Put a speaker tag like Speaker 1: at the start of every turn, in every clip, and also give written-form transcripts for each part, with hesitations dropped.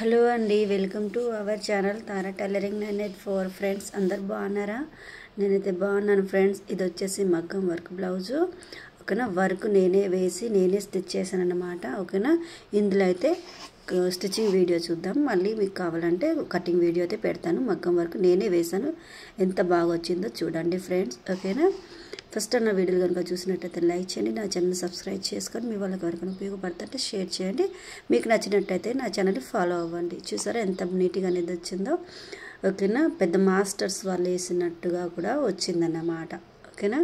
Speaker 1: Hello అండి, welcome to our channel Tara tailoring 984 friends. అందరు బాగున్నారా? నేనైతే బాగున్నాను ఫ్రెండ్స్. ఇది వచ్చేసి మగ్గం వర్క్ బ్లౌజు. ఓకేనా, వర్క్ నేనే వేసి నేనే స్టిచ్ చేశాను అన్నమాట. ఓకేనా, ఇందులో అయితే స్టిచ్చింగ్ వీడియో చూద్దాం. మళ్ళీ మీకు కావాలంటే కటింగ్ వీడియో అయితే పెడతాను. మగ్గం వర్క్ నేనే వేశాను, ఎంత బాగా వచ్చిందో చూడండి ఫ్రెండ్స్. ఓకేనా, ఫస్ట్ నా వీడియోలు కనుక చూసినట్టయితే లైక్ చేయండి, నా ఛానల్ సబ్స్క్రైబ్ చేసుకొని మీ వాళ్ళకి ఎవరికైనా ఉపయోగపడుతుంటే షేర్ చేయండి. మీకు నచ్చినట్టయితే నా ఛానల్ ఫాలో అవ్వండి. చూసారా ఎంత నీట్గా అనేది వచ్చిందో. ఓకేనా, పెద్ద మాస్టర్స్ వాళ్ళు వేసినట్టుగా కూడా వచ్చిందన్నమాట. ఓకేనా,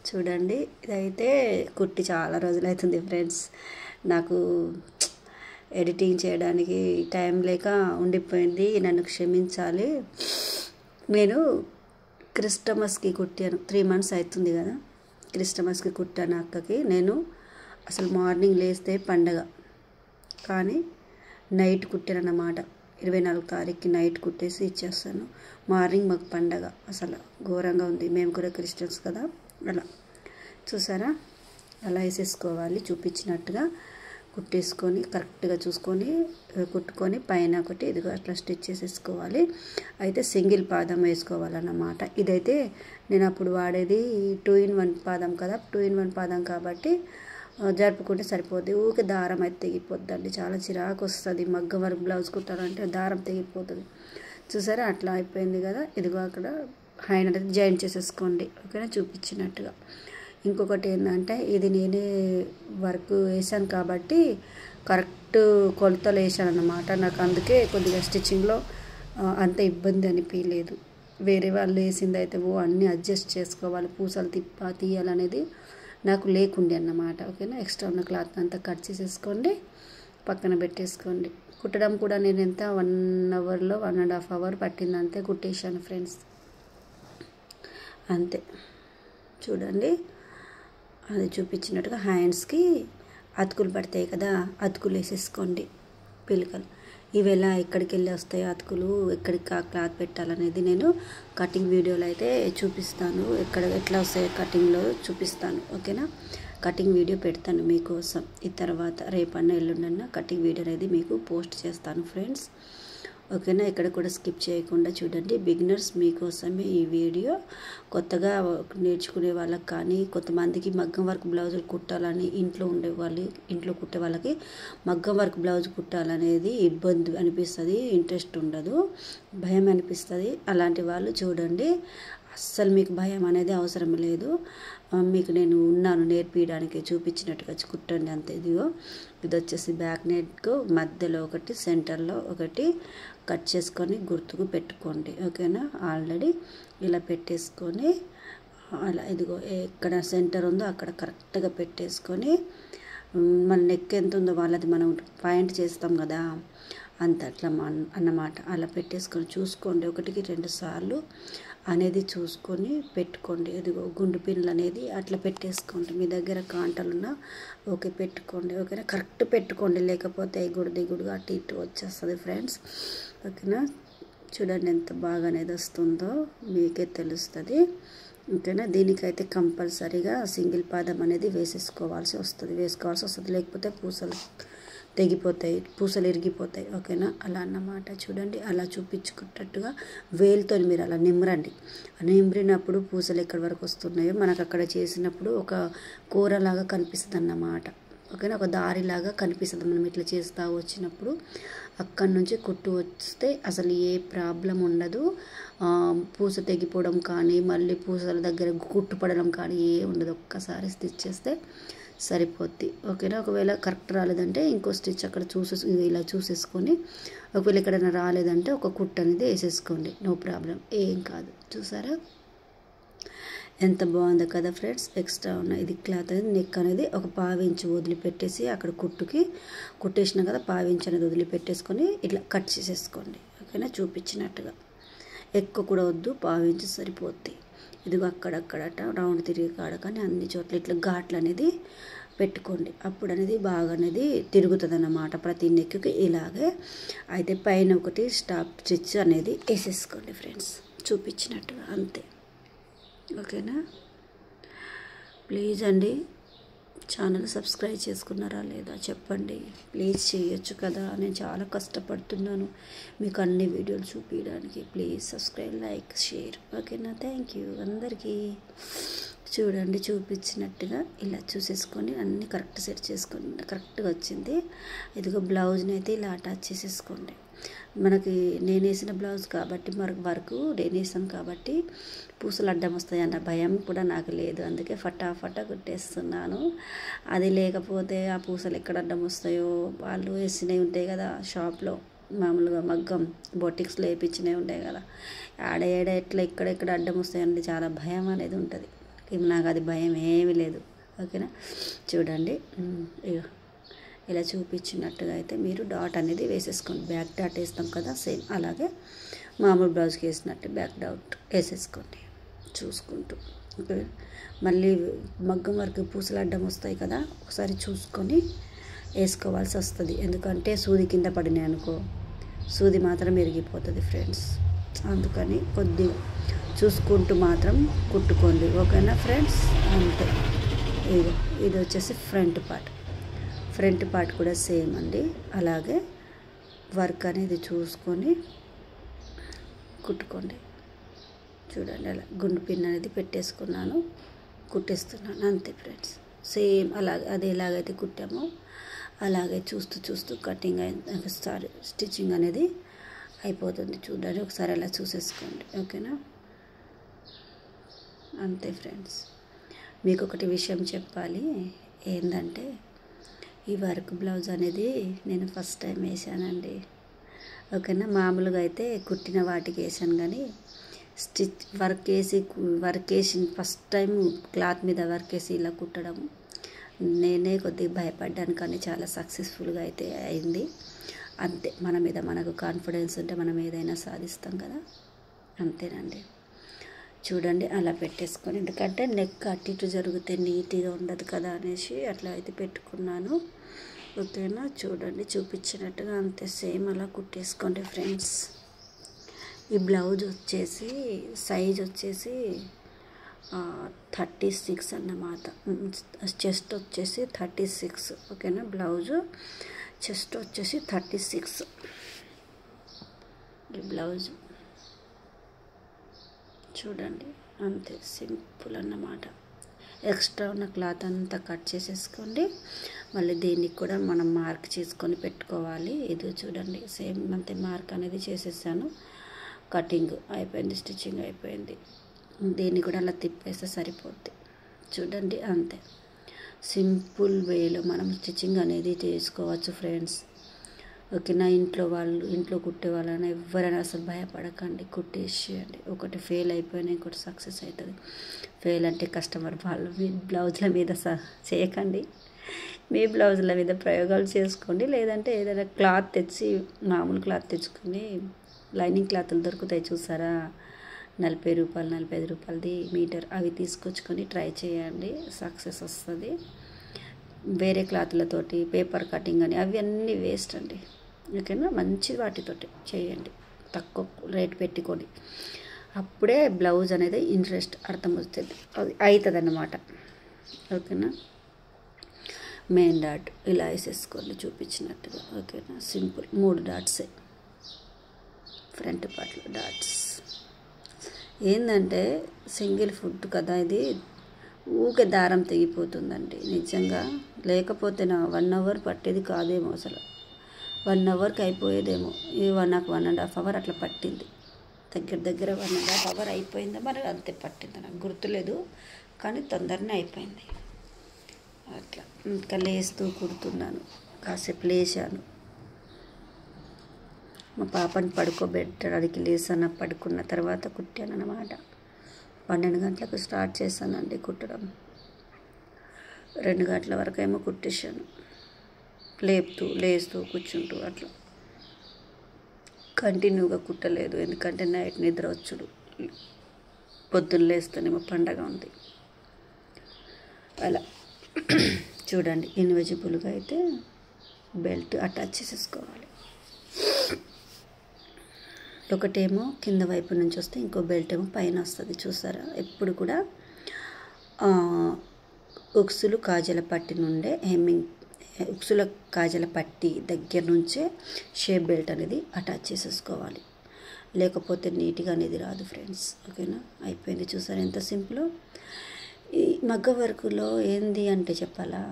Speaker 1: చూడండి. ఇదైతే కుట్టి చాలా రోజులు అవుతుంది ఫ్రెండ్స్. నాకు ఎడిటింగ్ చేయడానికి టైం లేక ఉండిపోయింది, నన్ను క్షమించాలి. నేను క్రిస్టమస్కి కుట్టాను, 3 months అవుతుంది కదా. క్రిస్టమస్కి కుట్టాను అక్కకి. నేను అసలు మార్నింగ్ లేస్తే పండగ, కానీ నైట్ కుట్టాను అన్నమాట. 24వ తారీఖుకి నైట్ కుట్టేసి ఇచ్చేస్తాను. మార్నింగ్ మాకు పండగ, అసలు ఘోరంగా ఉంది. మేము కూడా క్రిస్టియన్స్ కదా. అలా చూసారా, అలా వేసేసుకోవాలి చూపించినట్టుగా. కుట్టేసుకొని కరెక్ట్గా చూసుకొని కుట్టుకొని పైన ఒకటి ఇదిగో అట్లా స్టిచ్ చేసేసుకోవాలి. అయితే సింగిల్ పాదం వేసుకోవాలన్నమాట. ఇదైతే నేను అప్పుడు వాడేది 2-in-1 పాదం కదా. 2-in-1 పాదం కాబట్టి జరుపుకుంటే సరిపోద్ది. ఊరికే దారం అయితే తెగిపోద్దండి, చాలా చిరాకు వస్తుంది. మగ్గం వర్క్ బ్లౌజ్ కుట్టాలంటే దారం తెగిపోతుంది. చూసారా, అట్లా అయిపోయింది కదా. ఇదిగో అక్కడ హ్యాండ్ అనేది జాయిన్ చేసేసుకోండి. ఓకేనా, చూపించినట్టుగా. ఇంకొకటి ఏంటంటే, ఇది నేనే వర్క్ వేసాను కాబట్టి కరెక్ట్ కొలతలు వేసాను అన్నమాట. నాకు అందుకే కొద్దిగా స్టిచ్చింగ్లో అంత ఇబ్బంది అనిపించలేదు. వేరే వాళ్ళు వేసింది అయితే అన్నీ అడ్జస్ట్ చేసుకోవాలి, పూసలు తీయాలనేది నాకు లేకుండే అన్నమాట. ఓకేనా, ఎక్స్ట్రా ఉన్న క్లాత్ అంతా కట్ చేసేసుకోండి, పక్కన పెట్టేసుకోండి. కుట్టడం కూడా నేను ఎంత 1 అవర్లో 1.5 hour పట్టింది, అంతే కుట్టేశాను ఫ్రెండ్స్. అంతే, చూడండి. అది చూపించినట్టుగా హ్యాండ్స్కి అతుకులు పడతాయి కదా, అతుకులు వేసేసుకోండి. పిలకలు ఇవి ఎలా ఎక్కడికి వెళ్ళి వస్తాయో అతుకులు, ఎక్కడికి క్లాత్ పెట్టాలనేది నేను కటింగ్ వీడియోలో అయితే చూపిస్తాను. ఎట్లా వస్తాయో కటింగ్లో చూపిస్తాను. ఓకేనా, కటింగ్ వీడియో పెడతాను మీకోసం. ఈ తర్వాత రేపన్నా ఎల్లుండన్నా కటింగ్ వీడియో అనేది మీకు పోస్ట్ చేస్తాను ఫ్రెండ్స్. ఓకేనా, ఇక్కడ కూడా స్కిప్ చేయకుండా చూడండి. బిగినర్స్ మీకోసమే ఈ వీడియో. కొత్తగా నేర్చుకునే వాళ్ళకి కానీ, కొంతమందికి మగ్గం వర్క్ బ్లౌజులు కుట్టాలని ఇంట్లో కుట్టే వాళ్ళకి మగ్గం వర్క్ బ్లౌజ్ కుట్టాలనేది ఇబ్బంది అనిపిస్తుంది, ఇంట్రెస్ట్ ఉండదు, భయం అనిపిస్తుంది. అలాంటి వాళ్ళు చూడండి, అస్సలు మీకు భయం అనేది అవసరం లేదు. మీకు నేను ఉన్నాను నేర్పించడానికి, చూపించినట్టుగా కుట్టండి అంతే. ఇదిగో ఇది వచ్చేసి బ్యాక్ నెక్ మధ్యలో ఒకటి, సెంటర్లో ఒకటి కట్ చేసుకొని గుర్తుకు పెట్టుకోండి. ఓకేనా, ఆల్రెడీ ఇలా పెట్టేసుకొని అలా ఇదిగో ఎక్కడ సెంటర్ ఉందో అక్కడ కరెక్ట్గా పెట్టేసుకొని, మన నెక్ ఎంత ఉందో వాళ్ళది మనం పాయింట్ చేస్తాం కదా, అంత అట్లా అన్నమాట. అలా పెట్టేసుకొని చూసుకోండి, 1-2 సార్లు అనేది చూసుకొని పెట్టుకోండి. ఇదిగో గుండు పిన్లు అనేది అట్లా పెట్టేసుకోండి. మీ దగ్గర కాంటలున్నా ఓకే పెట్టుకోండి. ఓకేనా, కరెక్ట్ పెట్టుకోండి, లేకపోతే దిగుడుగా అటు ఇటు వచ్చేస్తుంది ఫ్రెండ్స్. ఓకేనా, చూడండి ఎంత బాగా అనేది వస్తుందో మీకే తెలుస్తుంది. ఓకేనా, దీనికైతే కంపల్సరీగా సింగిల్ పాదం అనేది వేసుకోవాల్సి వస్తుంది. లేకపోతే పూసలు తెగిపోతాయి, పూసలు ఇరిగిపోతాయి. ఓకేనా, అలా అన్నమాట. చూడండి, అలా చూపించుకున్నట్టుగా వేలుతో మీరు అలా నిమ్రినప్పుడు పూసలు ఎక్కడి వరకు వస్తున్నాయో మనకు అక్కడ చేసినప్పుడు ఒక కూరలాగా కనిపిస్తుంది అన్నమాట. ఓకేనా, ఒక దారిలాగా కనిపిస్తుంది. మనం ఇట్లా చేస్తూ వచ్చినప్పుడు అక్కడి నుంచి కుట్టు వస్తే అసలు ఏ ప్రాబ్లం ఉండదు. పూస తెగిపోవడం కానీ, మళ్ళీ పూసల దగ్గర కుట్టు పడడం కానీ ఏ ఉండదు. ఒక్కసారి స్టిచ్ చేస్తే సరిపోద్ది. ఓకేనా, ఒకవేళ కరెక్ట్ రాలేదంటే ఇంకో స్టిచ్ అక్కడ ఇలా చూసేసుకొని, ఒకవేళ ఎక్కడైనా రాలేదంటే ఒక కుట్టు అనేది వేసేసుకోండి, నో ప్రాబ్లం, ఏం కాదు. చూసారా ఎంత బాగుందో కదా ఫ్రెండ్స్. ఎక్స్ట్రా ఉన్న ఇది క్లాత్ అనేది నెక్ అనేది ఒక 1/2 ఇంచ్ వదిలిపెట్టేసి అక్కడ కుట్టేసినా కదా, 1/2 ఇంచ్ అనేది వదిలిపెట్టేసుకొని ఇట్లా కట్ చేసేసుకోండి. ఓకేనా, చూపించినట్టుగా. ఎక్కువ కూడా వద్దు, 1/2 ఇంచ్ సరిపోద్ది. ఇదిగో అక్కడక్కడట రౌండ్ తిరిగి కాడ కానీ అన్ని చోట్ల ఇట్లా ఘాట్లు అనేది పెట్టుకోండి. అప్పుడు అనేది బాగా అనేది తిరుగుతుంది అన్నమాట ప్రతి నెక్కి ఇలాగే. అయితే పైన ఒకటి స్టాప్ స్టిచ్ అనేది వేసేసుకోండి ఫ్రెండ్స్, చూపించినట్టుగా అంతే. ఓకేనా, ప్లీజ్ అండి ఛానల్ సబ్స్క్రైబ్ చేసుకున్నారా లేదా చెప్పండి ప్లీజ్. చేయొచ్చు కదా, నేను చాలా కష్టపడుతున్నాను మీకు అన్ని వీడియోలు చూపించడానికి. Please subscribe, like, share. ఓకేనా? థ్యాంక్ యూ అందరికీ. చూడండి చూపించినట్టుగా ఇలా చూసేసుకొని అన్నీ కరెక్ట్ సెట్ చేసుకోండి. కరెక్ట్గా వచ్చింది. ఇదిగో బ్లౌజ్ని అయితే ఇలా అటాచ్ చేసేసుకోండి. మనకి నేను వేసిన బ్లౌజ్ కాబట్టి వరకు నేను వేసాను కాబట్టి పూసలు అడ్డం వస్తాయి అన్న భయం కూడా నాకు లేదు. అందుకే ఫటాఫటా కుట్టేస్తున్నాను. అది లేకపోతే ఆ పూసలు ఎక్కడ అడ్డం వస్తాయో, వాళ్ళు వేసినవి ఉంటాయి కదా షాప్లో, మామూలుగా మగ్గం బొటిక్స్లో వేయించినవి ఉంటాయి కదా, ఆడ ఎట్లా ఎక్కడెక్కడ అడ్డం వస్తాయండి, చాలా భయం అనేది ఉంటుంది. నాకు అది భయం ఏమీ లేదు. ఓకేనా? చూడండి ఇలా చూపించినట్టుగా అయితే మీరు డాట్ అనేది వేసేసుకోండి. బ్యాక్ డాట్ వేస్తాం కదా సేమ్ అలాగే మామూలు బ్లౌజ్కి వేసినట్టు బ్యాక్ డాట్ వేసేసుకోండి చూసుకుంటూ. ఓకే, మళ్ళీ మగ్గం వరకు పూసలు అడ్డం వస్తాయి కదా, ఒకసారి చూసుకొని వేసుకోవాల్సి వస్తుంది. ఎందుకంటే సూది కింద పడినాయి అనుకో, సూది మాత్రం విరిగిపోతుంది ఫ్రెండ్స్. అందుకని కొద్దిగా చూసుకుంటూ మాత్రం కుట్టుకోండి. ఓకేనా ఫ్రెండ్స్? అంతే. ఇది వచ్చేసి ఫ్రంట్ పార్ట్ కూడా సేమ్ అండి. అలాగే వర్క్ అనేది చూసుకొని కుట్టుకోండి. చూడండి అలా గుండు పిన్ అనేది పెట్టేసుకున్నాను, కుట్టేస్తున్నాను. అంతే ఫ్రెండ్స్. సేమ్ అలాగే అది ఎలాగైతే కుట్టామో అలాగే చూస్తూ కటింగ్ స్టిచ్చింగ్ అనేది అయిపోతుంది. చూడండి ఒకసారి అలా చూసేసుకోండి. ఓకేనా? అంతే ఫ్రెండ్స్. మీకు ఒకటి విషయం చెప్పాలి. ఏంటంటే ఈ వర్క్ బ్లౌజ్ అనేది నేను ఫస్ట్ టైం వేసానండి. ఓకేనా? మామూలుగా అయితే కుట్టిన వాటికి వేసాను, కానీ వర్క్ వేసి ఫస్ట్ టైం క్లాత్ మీద వర్క్ వేసి ఇలా కుట్టడం నేనే కొద్దిగా భయపడ్డాను, కానీ చాలా సక్సెస్ఫుల్గా అయితే అయింది. అంతే, మన మీద మనకు కాన్ఫిడెన్స్ ఉంటే మనం ఏదైనా సాధిస్తాం కదా. అంతేనండి. చూడండి అలా పెట్టేసుకొని, ఎందుకంటే నెక్ అటు ఇటు జరిగితే నీట్గా ఉండదు కదా అనేసి అట్లా అయితే పెట్టుకున్నాను. ఓకేనా? చూడండి చూపించినట్టుగా అంతే సేమ్ అలా కుట్టేసుకోండి ఫ్రెండ్స్. ఈ బ్లౌజ్ వచ్చేసి సైజ్ వచ్చేసి 36 అన్నమాట. చెస్ట్ వచ్చేసి 36. ఓకేనా? బ్లౌజు చెస్ట్ వచ్చేసి 36 ఈ బ్లౌజు. చూడండి అంతే సింపుల్ అన్నమాట. ఎక్స్ట్రా ఉన్న క్లాత్ అంతా కట్ చేసేసుకోండి. మళ్ళీ దీనికి కూడా మనం మార్క్ చేసుకొని పెట్టుకోవాలి. ఇది చూడండి సేమ్ అంతే మార్క్ అనేది చేసేసాను. కటింగ్ అయిపోయింది, స్టిచ్చింగ్ అయిపోయింది. దీన్ని కూడా అలా తిప్పేస్తే సరిపోద్ది. చూడండి అంతే సింపుల్ వేలో మనం స్టిచ్చింగ్ అనేది చేసుకోవచ్చు ఫ్రెండ్స్. ఓకేనా? ఇంట్లో కుట్టే వాళ్ళని ఎవరైనా అసలు భయపడకండి, కుట్టేసేయండి. ఒకటి ఫెయిల్ అయిపోయినా ఇంకోటి సక్సెస్ అవుతుంది. ఫెయిల్ అంటే కస్టమర్ వాళ్ళు మీ బ్లౌజుల మీద చేయకండి, మీ బ్లౌజుల మీద ప్రయోగాలు చేసుకోండి. లేదంటే ఏదైనా క్లాత్ తెచ్చి మామూలు క్లాత్ తెచ్చుకొని, లైనింగ్ క్లాత్లు దొరుకుతాయి చూసారా, 40 రూపాయలు 45 రూపాయలది మీటర్, అవి తీసుకొచ్చుకొని ట్రై చేయండి, సక్సెస్ వస్తుంది. వేరే క్లాత్లతోటి పేపర్ కటింగ్ అని అవి అన్నీ వేస్ట్ అండి. ఓకేనా? మంచి వాటితోటి చేయండి, తక్కువ రేట్ పెట్టుకొని. అప్పుడే బ్లౌజ్ అనేది ఇంట్రెస్ట్ అర్థం వస్తుంది, అది అవుతుంది అన్నమాట. ఓకేనా? మెయిన్ డాట్ ఇలా వేసేసుకోండి చూపించినట్టుగా. ఓకేనా? సింపుల్ 3 డాట్సే ఫ్రంట్ పార్ట్లో డాట్స్. ఏంటంటే సింగిల్ ఫుట్ కదా, ఇది ఊకే దారం తెగిపోతుందండి నిజంగా. లేకపోతే నా 1 అవర్ పట్టేది కాదేమో, అసలు 1 అవర్కి అయిపోయేదేమో. నాకు 1.5 అవర్ అట్లా పట్టింది. దగ్గర 1.5 అవర్ అయిపోయిందా మరి, అంతే పట్టింది. నాకు గుర్తులేదు, కానీ తొందరనే అయిపోయింది. అట్లా ఇంకా లేస్తూ కుడుతున్నాను. కాసేపు లేచాను, మా పాపని పడుకోబెట్టడానికి లేసాను. పడుకున్న తర్వాత కుట్టాను అన్నమాట. 12 గంటలకు స్టార్ట్ చేశానండి కుట్టడం. 2 గంటల వరకు ఏమో కుట్టేశాను, లేస్తూ కూర్చుంటూ అట్లా. కంటిన్యూగా కుట్టలేదు, ఎందుకంటే నైట్ నిద్ర వచ్చుడు, పొద్దున్న లేస్తేనేమో పండగ ఉంది అలా. చూడండి ఇన్విజిబుల్గా అయితే బెల్ట్ అటాచ్ చేసేసుకోవాలి. ఒకటేమో కింద వైపు నుంచి వస్తే ఇంకో బెల్ట్ ఏమో పైన వస్తుంది చూసారా. ఎప్పుడు కూడా ఉక్సులు కాజల పట్టి నుండే హెమ్మింగ్ ఉక్సుల కాజల పట్టి దగ్గర నుంచే షేప్ బెల్ట్ అనేది అటాచ్ చేసేసుకోవాలి, లేకపోతే నీట్గా అనేది రాదు ఫ్రెండ్స్. ఓకేనా, అయిపోయింది. చూసారు ఎంత సింపుల్. ఈ మగ్గ వర్కులో ఏంది అంటే చెప్పాలా,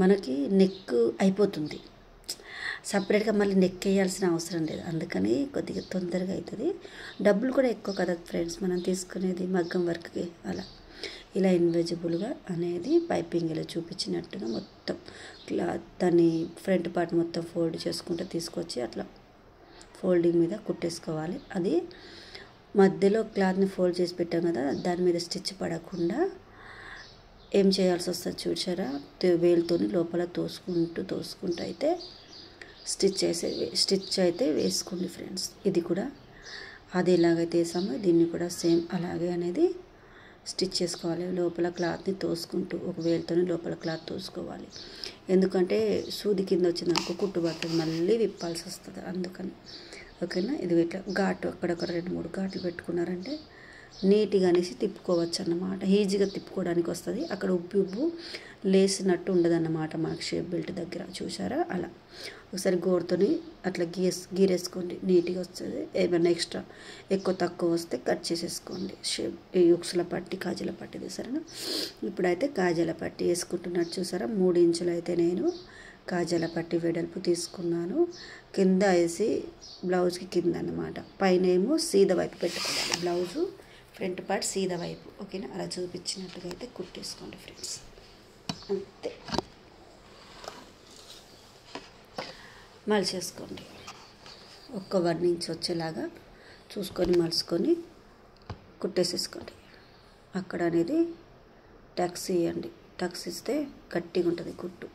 Speaker 1: మనకి నెక్ అయిపోతుంది, సపరేట్గా మళ్ళీ నెక్ వేయాల్సిన అవసరం లేదు, అందుకని కొద్దిగా తొందరగా అవుతుంది. డబ్బులు కూడా ఎక్కువ కదా ఫ్రెండ్స్ మనం తీసుకునేది మగ్గం వర్క్కి. అలా ఇలా ఇన్విజిబుల్గా అనేది పైపింగ్ ఇలా చూపించినట్టుగా మొత్తం దాన్ని ఫ్రంట్ పార్ట్ మొత్తం ఫోల్డ్ చేసుకుంటూ తీసుకొచ్చి అట్లా ఫోల్డింగ్ మీద కుట్టేసుకోవాలి. అది మధ్యలో క్లాత్ని ఫోల్డ్ చేసి పెట్టాం కదా, దాని మీద స్టిచ్ పడకుండా ఏం చేయాల్సి వస్తుంది చూసారా, వేలుతో లోపల తోసుకుంటూ అయితే స్టిచ్ అయితే వేసుకోండి ఫ్రెండ్స్. ఇది కూడా అది ఎలాగైతే వేసామో దీన్ని కూడా సేమ్ అలాగే అనేది స్టిచ్ చేసుకోవాలి. లోపల క్లాత్ని తోసుకుంటూ ఒక వేలుతో లోపల క్లాత్ తోసుకోవాలి, ఎందుకంటే సూది కింద వచ్చిందనుకో కుట్టు పడుతుంది, మళ్ళీ విప్పాల్సి వస్తుంది, అందుకని. ఓకేనా, ఇది ఇట్లా ఘాటు అక్కడొక 2-3 ఘాట్లు పెట్టుకున్నారంటే నీట్గా అనేసి తిప్పుకోవచ్చు అన్నమాట, ఈజీగా తిప్పుకోవడానికి వస్తుంది. అక్కడ ఉబ్బు లేసినట్టు ఉండదన్నమాట మనకు షేప్ బెల్ట్ దగ్గర. చూసారా, అలా ఒకసారి గోరుతోని అట్లా గీరేసుకోండి, నీట్గా వస్తుంది. ఏమైనా ఎక్స్ట్రా ఎక్కువ తక్కువ వస్తే కట్ చేసేసుకోండి. షేప్ ఈ ఉక్సుల పట్టి కాజల పట్టిది సరేనా. ఇప్పుడైతే కాజల పట్టి వేసుకుంటున్నట్టు చూసారా, 3 ఇంచులు అయితే నేను కాజల పట్టి వెడల్పు తీసుకున్నాను. కింద వేసి బ్లౌజ్కి కింద అన్నమాట, పైన ఏమో సీదా వైపు పెట్టుకోవాలి, బ్లౌజు ఫ్రంట్ పార్ట్ సీదా వైపు. ఓకేనా, అలా చూపించినట్టుగా అయితే కుట్టేసుకోండి ఫ్రెండ్స్, అంతే. మలిచేసుకోండి, ఒక్క 1 ఇంచ్ వచ్చేలాగా చూసుకొని మలుచుకొని కుట్టేసేసుకోండి. అక్కడ అనేది టక్స్ ఇవ్వండి, టక్స్ ఇస్తే గట్టిగా ఉంటుంది కుట్టు.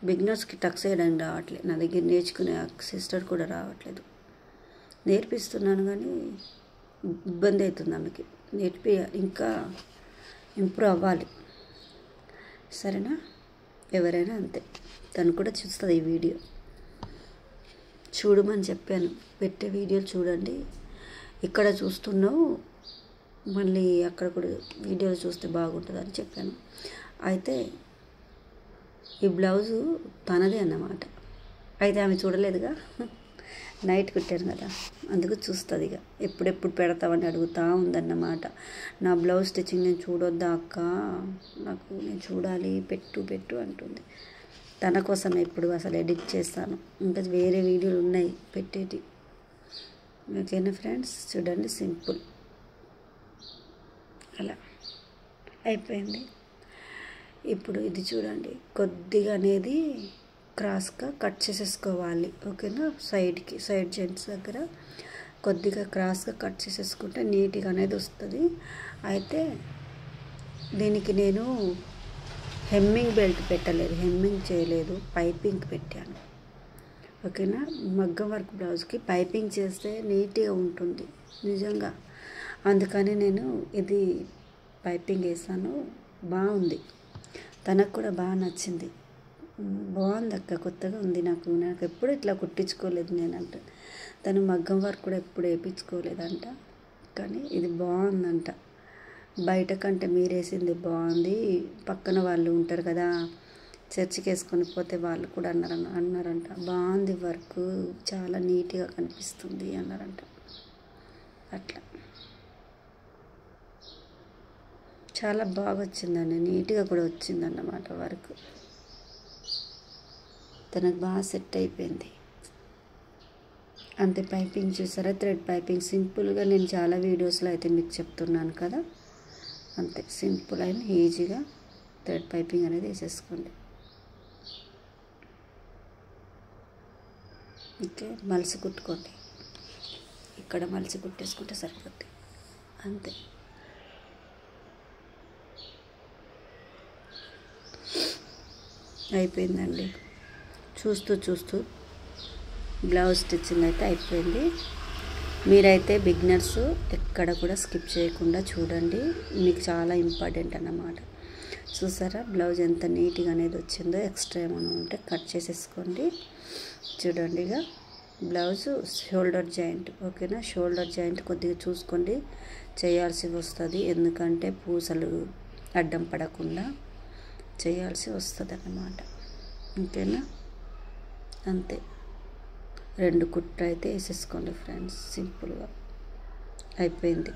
Speaker 1: బిగినర్స్కి టక్స్ వేయడానికి రావట్లేదు, నా దగ్గర నేర్చుకునే సిస్టర్ కూడా రావట్లేదు, నేర్పిస్తున్నాను కానీ ఇబ్బంది అవుతుంది ఆమెకి, ఇంకా ఇంప్రూవ్ అవ్వాలి సరేనా. ఎవరైనా అంతే, తను కూడా చూస్తుంది ఈ వీడియో, చూడమని చెప్పాను, పెట్టే వీడియోలు చూడండి. ఇక్కడ చూస్తున్నావు మళ్ళీ అక్కడ కూడా వీడియోలు చూస్తే బాగుంటుందని చెప్పాను. అయితే ఈ బ్లౌజు తనదే అన్నమాట, అయితే ఆమె చూడలేదుగా, నైట్ కుట్టాను కదా, అందుకు చూస్తుంది. ఇక ఎప్పుడెప్పుడు పెడతావని అడుగుతూ ఉందన్నమాట. నా బ్లౌజ్ స్టిచ్చింగ్ నేను చూడొద్దా అక్క, నేను చూడాలి, పెట్టు అంటుంది. తన కోసమే ఇప్పుడు అసలు ఎడిట్ చేస్తాను, ఇంకా వేరే వీడియోలు ఉన్నాయి పెట్టేటి. ఓకేనా ఫ్రెండ్స్, చూడండి సింపుల్, అలా అయిపోయింది. ఇప్పుడు ఇది చూడండి, కొద్దిగా అనేది క్రాస్గా కట్ చేసేసుకోవాలి. ఓకేనా, సైడ్ జాయింట్స్ దగ్గర కొద్దిగా క్రాస్గా కట్ చేసేసుకుంటే నీట్గా అనేది వస్తుంది. అయితే దీనికి నేను హెమ్మింగ్ బెల్ట్ పెట్టలేదు, హెమ్మింగ్ చేయలేదు, పైపింగ్ పెట్టాను. ఓకేనా, మగ్గం వర్క్ బ్లౌజ్కి పైపింగ్ చేస్తే నీట్గా ఉంటుంది నిజంగా, అందుకని నేను ఇది పైపింగ్ వేసాను. బాగుంది, తనకు కూడా బాగా నచ్చింది, బాగుంది అక్క, కొత్తగా ఉంది, నాకు ఎప్పుడు ఇట్లా కుట్టించుకోలేదు నేనంట. తను మగ్గం వర్క్ కూడా ఎప్పుడు వేయించుకోలేదంట, కానీ ఇది బాగుందంట. బయట కంటే మీరు వేసింది బాగుంది, పక్కన వాళ్ళు ఉంటారు కదా చర్చికి వేసుకొని పోతే వాళ్ళు కూడా అన్నారంట బాగుంది వర్క్, చాలా నీట్గా కనిపిస్తుంది అన్నారంట. అట్లా చాలా బాగా వచ్చిందండి, నీట్గా కూడా వచ్చిందన్నమాట వర్క్, తనకు బాగా సెట్ అయిపోయింది. అంతే, పైపింగ్ చూసారా, థ్రెడ్ పైపింగ్ సింపుల్గా నేను చాలా వీడియోస్లో అయితే మీకు చెప్తున్నాను కదా, అంతే సింపుల్ అయిన ఈజీగా థ్రెడ్ పైపింగ్ అనేది వేసేసుకోండి. ఓకే, మలిసి కుట్టుకోండి, ఇక్కడ మలిసి కుట్టేసుకుంటే సరిపోద్ది, అంతే. అయిపోయిందండి, చూస్తూ బ్లౌజ్ స్టిచ్చింగ్ అయితే అయిపోయింది. మీరైతే బిగినర్స్ ఎక్కడ కూడా స్కిప్ చేయకుండా చూడండి, మీకు చాలా ఇంపార్టెంట్ అన్నమాట. చూసారా బ్లౌజ్ ఎంత నీట్గా అనేది వచ్చిందో, ఎక్స్ట్రా ఏమైనా ఉంటే కట్ చేసేసుకోండి. చూడండి, ఇక బ్లౌజ్ షోల్డర్ జాయింట్. ఓకేనా, షోల్డర్ జాయింట్ కొద్దిగా చూసుకోండి, చేయాల్సి వస్తుంది, ఎందుకంటే పూసలు అడ్డం పడకుండా చేయాల్సి వస్తుంది అన్నమాట. ఓకేనా, అంతే. 2 కుట్లు అయితే వేసేసుకోండి ఫ్రెండ్స్, సింపుల్గా అయిపోయింది.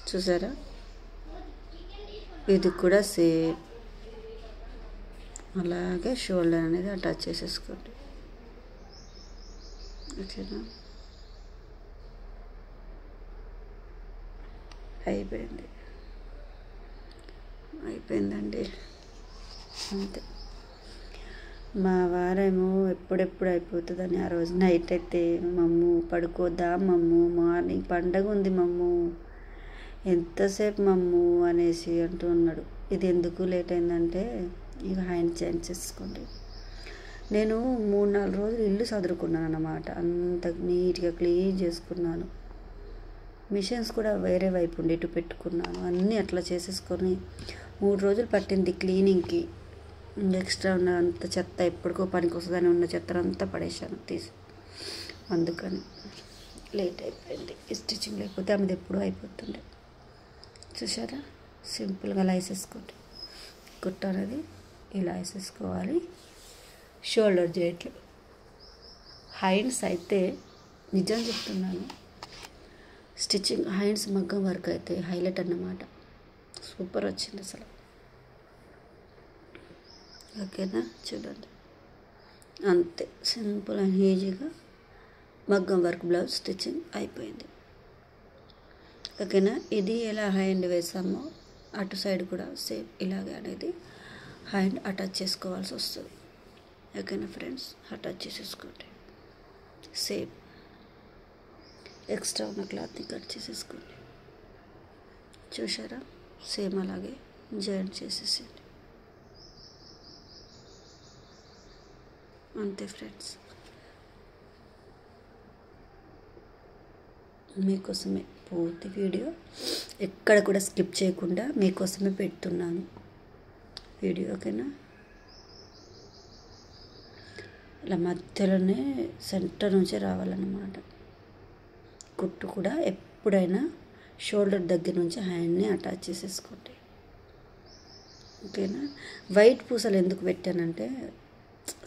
Speaker 1: చూసారా, ఇది కూడా సేమ్ అలాగే షోల్డర్ అనేది అటాచ్ చేసేసుకోండి. ఓకేనా, అయిపోయిందండి, అంతే. మా వారేమో ఎప్పుడెప్పుడు అయిపోతుందని ఆ రోజు నైట్ అయితే మమ్ము పడుకోద్దా మమ్ము, మార్నింగ్ పండగ ఉంది మమ్ము, ఎంతసేపు మమ్ము అనేసి అంటూ ఉన్నాడు. ఇది ఎందుకు లేట్ అయిందంటే ఇక హ్యాండ్ చేంజ్ చేసుకోండి. నేను 3-4 రోజులు ఇల్లు చదురుకున్నాను అన్నమాట, అంత నీట్గా క్లీన్ చేసుకున్నాను. మిషన్స్ కూడా వేరే వైపు ఉండి ఇటు పెట్టుకున్నాను, అన్నీ అట్లా చేసేసుకొని 3 రోజులు పట్టింది క్లీనింగ్కి. ఎక్స్ట్రా ఉన్న అంత చెత్త ఎప్పటికో పనికి వస్తుందని ఉన్న చెత్త అంతా పడేసాను తీసి, అందుకని లేట్ అయిపోయింది. ఈ స్టిచ్చింగ్ లేకపోతే ఆమెది ఎప్పుడూ అయిపోతుండే. చూసారా, సింపుల్గా అలా వేసేసుకోండి. కుట్ట అనేది ఇలా వేసేసుకోవాలి. షోల్డర్ జాయింట్లు, హ్యాండ్స్ అయితే నిజం చెప్తున్నాను, స్టిచ్చింగ్ హ్యాండ్స్ మగ్గం వర్క్ అయితే హైలైట్ అన్నమాట, సూపర్ వచ్చింది అసలు. ఓకేనా, చూడండి, అంతే సింపుల్ అండ్ ఈజీగా మగ్గం వర్క్ బ్లౌజ్ స్టిచ్చింగ్ అయిపోయింది. ఓకేనా, ఇది ఎలా హ్యాండ్ వేసామో అటు సైడ్ కూడా సేమ్ ఇలాగే అనేది హ్యాండ్ అటాచ్ చేసుకోవాల్సి వస్తుంది. ఓకేనా ఫ్రెండ్స్, అటాచ్ చేసేసుకోండి. సేమ్ ఎక్స్ట్రా ఉన్న క్లాత్ని కట్ చేసేసుకోండి. చూసారా, సేమ్ అలాగే జాయింట్ చేసేసేయండి. అంతే ఫ్రెండ్స్, మీకోసమే పూర్తి వీడియో ఎక్కడ కూడా స్కిప్ చేయకుండా మీకోసమే పెడుతున్నాను వీడియో. ఓకేనా, ఇలా మధ్యలోనే సెంటర్ నుంచే రావాలన్నమాట. కుట్టు కూడా ఎప్పుడైనా షోల్డర్ దగ్గర నుంచి హ్యాండ్ని అటాచ్ చేసేసుకోండి. ఓకేనా, వైట్ పూసలు ఎందుకు పెట్టానంటే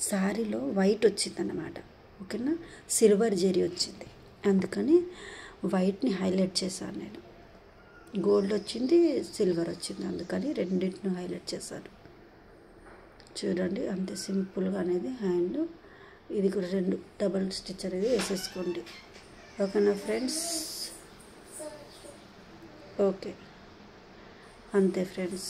Speaker 1: శారీలో వైట్ వచ్చిందన్నమాట. ఓకేనా, సిల్వర్ జరీ వచ్చింది, అందుకని వైట్ని హైలైట్ చేశాను నేను. గోల్డ్ వచ్చింది, సిల్వర్ వచ్చింది, అందుకని రెండింటిని హైలైట్ చేశాను. చూడండి, అంతే సింపుల్గా అనేది హ్యాండ్. ఇది కూడా 2 డబల్ స్టిచ్ అనేది వేసేసుకోండి. ఓకేనా ఫ్రెండ్స్, ఓకే, అంతే ఫ్రెండ్స్.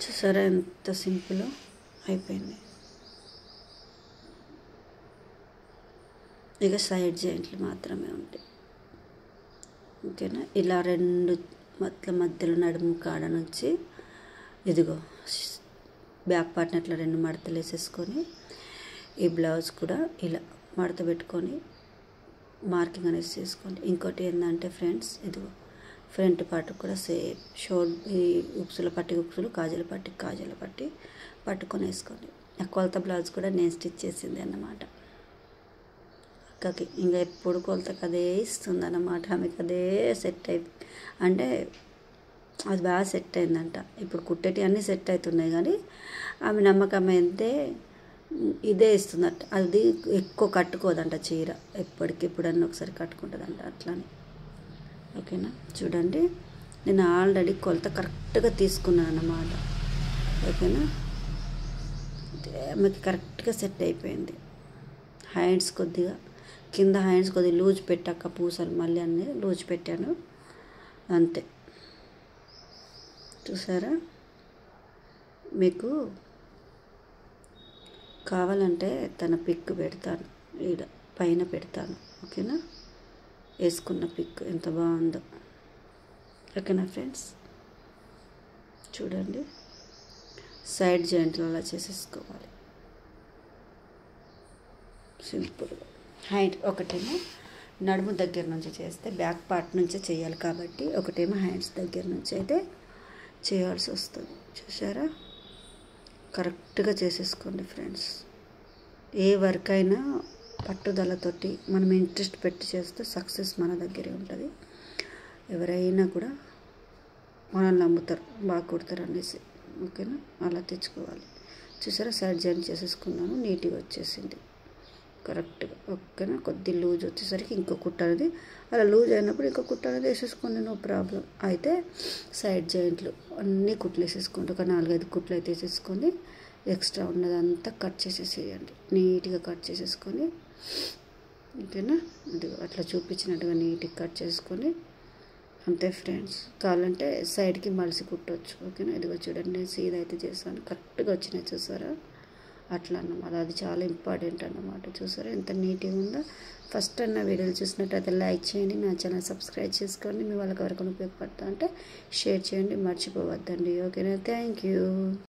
Speaker 1: చూసారా ఎంత సింపుల్ అయిపోయింది. ఇక సైడ్ జాయింట్లు మాత్రమే ఉంటాయి. ఓకేనా, ఇలా 2 మధ్యలో నడుము కాడ నుంచి ఇదిగో బ్యాక్ పార్ట్ని అట్లా 2 మడతలు వేసేసుకొని ఈ బ్లౌజ్ కూడా ఇలా మడత పెట్టుకొని మార్కింగ్ అనేది చేసుకోండి. ఇంకోటి ఏంటంటే ఫ్రెండ్స్, ఇదిగో ఫ్రంట్ పార్ట్ కూడా సేమ్ ఈ ఉక్సుల పట్టి ఉక్సులు, కాజల పట్టి పట్టుకొని వేసుకోండి. ఆ కొలత బ్లౌజ్ కూడా నేను స్టిచ్ చేసింది అన్నమాట. అక్కకి ఇంకా ఎప్పుడు కొలతకు అదే ఇస్తుంది అన్నమాట, ఆమెకు అదే సెట్ అంటే అది బాగా సెట్ అయిందంట. ఇప్పుడు కుట్టేటి అన్నీ సెట్ అవుతున్నాయి, కానీ ఆమె నమ్మకం అయితే ఇదే ఇస్తుందట. అది ఎక్కువ కట్టుకోదంట చీర, ఎప్పటికెప్పుడన్నా ఒకసారి కట్టుకుంటుందంట అట్లని. ఓకేనా, చూడండి, నేను ఆల్రెడీ కొలత కరెక్ట్గా తీసుకున్నాను అన్నమాట. ఓకేనా, ఆమెకి కరెక్ట్గా సెట్ అయిపోయింది. హ్యాండ్స్ కొద్దిగా కింద హ్యాండ్స్ కొద్దిగా లూజ్ పెట్టాక పూసలు మళ్ళీ అన్నీ లూజ్ పెట్టాను, అంతే. చూసారా, మీకు కావాలంటే తన పిక్ పెడతాను, ఈడ పైన పెడతాను. ఓకేనా, వేసుకున్న పిక్ ఎంత బాగుందో. ఓకేనా ఫ్రెండ్స్, చూడండి, సైడ్ జాయింట్లు అలా చేసేసుకోవాలి సింపుల్గా. హ్యాండ్ ఒకటేమో నడుము దగ్గర నుంచి చేస్తే బ్యాక్ పార్ట్ నుంచే చేయాలి కాబట్టి, ఒకటేమో హ్యాండ్స్ దగ్గర నుంచి అయితే చేయాల్సి వస్తుంది. చూసారా, కరెక్ట్గా చేసేసుకోండి ఫ్రెండ్స్. ఏ వర్క్ అయినా పట్టుదలతోటి మనం ఇంట్రెస్ట్ పెట్టి చేస్తే సక్సెస్ మన దగ్గరే ఉంటుంది. ఎవరైనా కూడా మనల్ని నమ్ముతారు, బాగా కుడతారు అనేసి. ఓకేనా, అలా తెచ్చుకోవాలి. చూసారా, సైడ్ జాయిన్ చేసేసుకున్నాను, నీట్గా వచ్చేసింది కరెక్ట్గా. ఓకేనా, కొద్ది లూజ్ వచ్చేసరికి ఇంకో కుట్ట అనేది, అలా లూజ్ అయినప్పుడు ఇంకో కుట్ట అనేది వేసేసుకోండి, నో ప్రాబ్లం. అయితే సైడ్ జాయింట్లు అన్నీ కుట్లు వేసేసుకోండి, ఒక 4-5 కుట్లు అయితే వేసేసుకొని ఎక్స్ట్రా ఉన్నదంతా కట్ చేసేసేయండి, నీట్గా కట్ చేసేసుకొని. ఓకేనా, అది అట్లా చూపించినట్టుగా నీట్గా కట్ చేసుకొని అంతే ఫ్రెండ్స్. కావాలంటే సైడ్కి మలిసి కుట్టవచ్చు. ఓకేనా, ఇదిగో చూడండి, నేను సీదా అయితే చేస్తాను, కరెక్ట్గా వచ్చినాయి చూసారా, అట్లా అన్నమాట. అది చాలా ఇంపార్టెంట్ అన్నమాట. చూసారా ఎంత నీట్గా ఉందో. ఫస్ట్ టైం నా వీడియోలు చూసినట్టయితే లైక్ చేయండి, నా ఛానల్ సబ్స్క్రైబ్ చేసుకోండి, మీ వాళ్ళకి ఎవరికైనా ఉపయోగపడతా అంటే షేర్ చేయండి, మర్చిపోవద్దండి. ఓకేనా, థ్యాంక్ యూ.